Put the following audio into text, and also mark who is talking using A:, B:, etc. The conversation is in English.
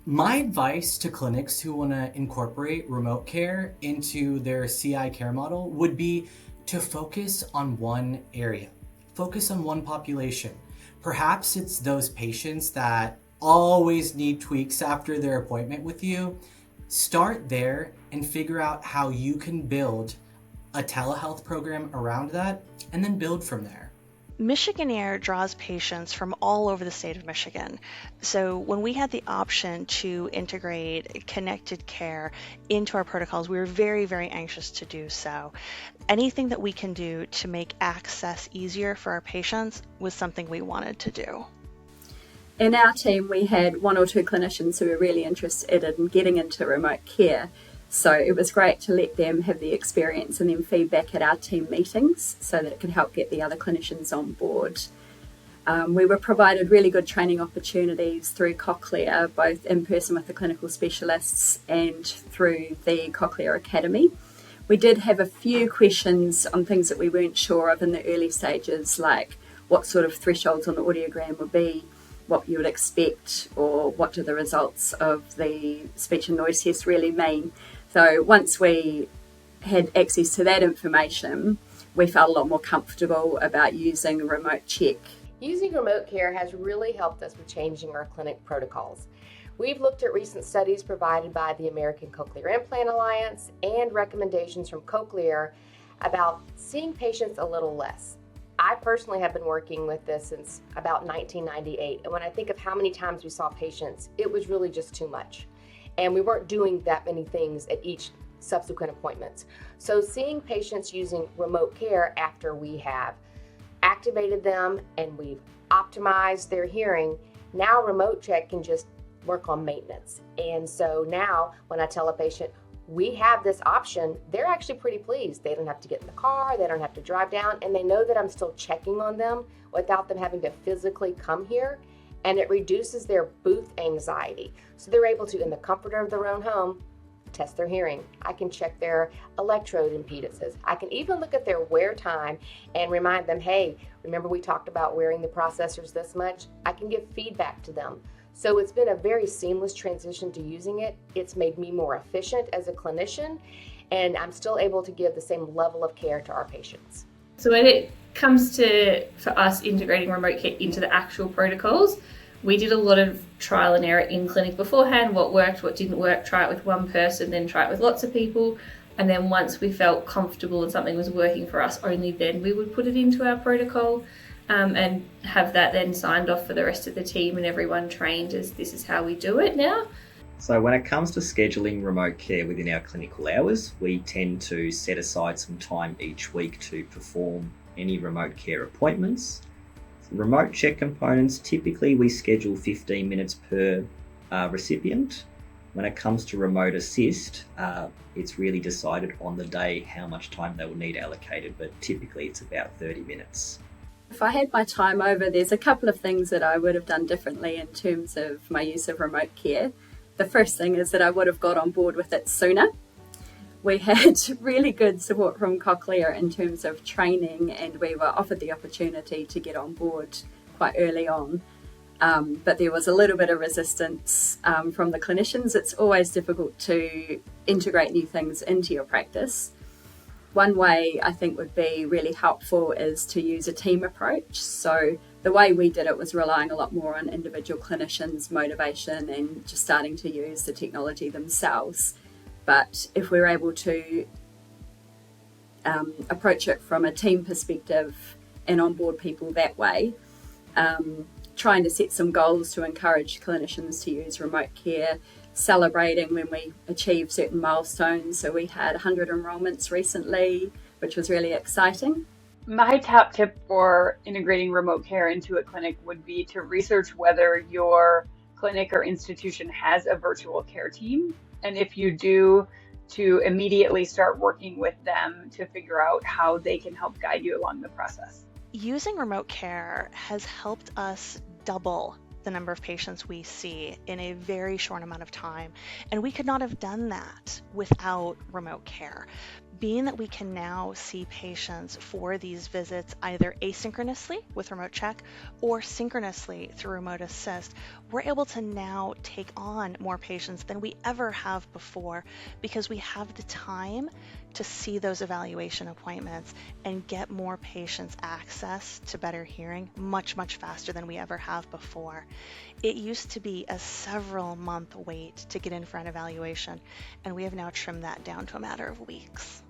A: My advice to clinics who want to incorporate remote care into their CI care model would be to focus on one area, focus on one population. Perhaps it's those patients that always need tweaks after their appointment with you. Start there and figure out how you can build a telehealth program around that, and then build from there.
B: Michigan Air draws patients from all over the state of Michigan. So when we had the option to integrate connected care into our protocols, we were very, very anxious to do so. Anything that we can do to make access easier for our patients was something we wanted to do.
C: In our team, we had one or two clinicians who were really interested in getting into remote care. So it was great to let them have the experience and then feedback at our team meetings so that it could help get the other clinicians on board. We were provided really good training opportunities through Cochlear, both in person with the clinical specialists and through the Cochlear Academy. We did have a few questions on things that we weren't sure of in the early stages, like what sort of thresholds on the audiogram would be, what you would expect, or what do the results of the speech and noise test really mean. So once we had access to that information, we felt a lot more comfortable about using a remote check.
D: Using remote care has really helped us with changing our clinic protocols. We've looked at recent studies provided by the American Cochlear Implant Alliance and recommendations from Cochlear about seeing patients a little less. I personally have been working with this since about 1998, and when I think of how many times we saw patients, it was really just too much. And we weren't doing that many things at each subsequent appointments. So seeing patients using remote care after we have activated them and we've optimized their hearing, now remote check can just work on maintenance. And so now when I tell a patient, we have this option, they're actually pretty pleased. They don't have to get in the car, they don't have to drive down, and they know that I'm still checking on them without them having to physically come here, and it reduces their booth anxiety. So they're able to, in the comfort of their own home, test their hearing. I can check their electrode impedances. I can even look at their wear time and remind them, hey, remember we talked about wearing the processors this much? I can give feedback to them. So it's been a very seamless transition to using it. It's made me more efficient as a clinician, and I'm still able to give the same level of care to our patients.
E: So when it comes to, for us, integrating remote care into the actual protocols, we did a lot of trial and error in clinic beforehand, what worked, what didn't work, try it with one person, then try it with lots of people. And then once we felt comfortable and something was working for us, only then we would put it into our protocol and have that then signed off for the rest of the team and everyone trained as this is how we do it now.
F: So when it comes to scheduling remote care within our clinical hours, we tend to set aside some time each week to perform any remote care appointments. Remote check components, typically we schedule 15 minutes per recipient. When it comes to remote assist, it's really decided on the day how much time they will need allocated, but typically it's about 30 minutes.
C: If I had my time over, there's a couple of things that I would have done differently in terms of my use of remote care. The first thing is that I would have got on board with it sooner. We had really good support from Cochlear in terms of training, and we were offered the opportunity to get on board quite early on. But there was a little bit of resistance from the clinicians. It's always difficult to integrate new things into your practice. One way I think would be really helpful is to use a team approach. So the way we did it was relying a lot more on individual clinicians' motivation and just starting to use the technology themselves. But if we're able to approach it from a team perspective and onboard people that way, trying to set some goals to encourage clinicians to use remote care, celebrating when we achieve certain milestones. So we had 100 enrollments recently, which was really exciting.
G: My top tip for integrating remote care into a clinic would be to research whether your clinic or institution has a virtual care team. And if you do, to immediately start working with them to figure out how they can help guide you along the process.
B: Using remote care has helped us double the number of patients we see in a very short amount of time. And we could not have done that without remote care. being that we can now see patients for these visits either asynchronously with remote check or synchronously through remote assist, we're able to now take on more patients than we ever have before because we have the time to see those evaluation appointments and get more patients access to better hearing much, much faster than we ever have before. It used to be a several month wait to get in for an evaluation, and we have now trimmed that down to a matter of weeks.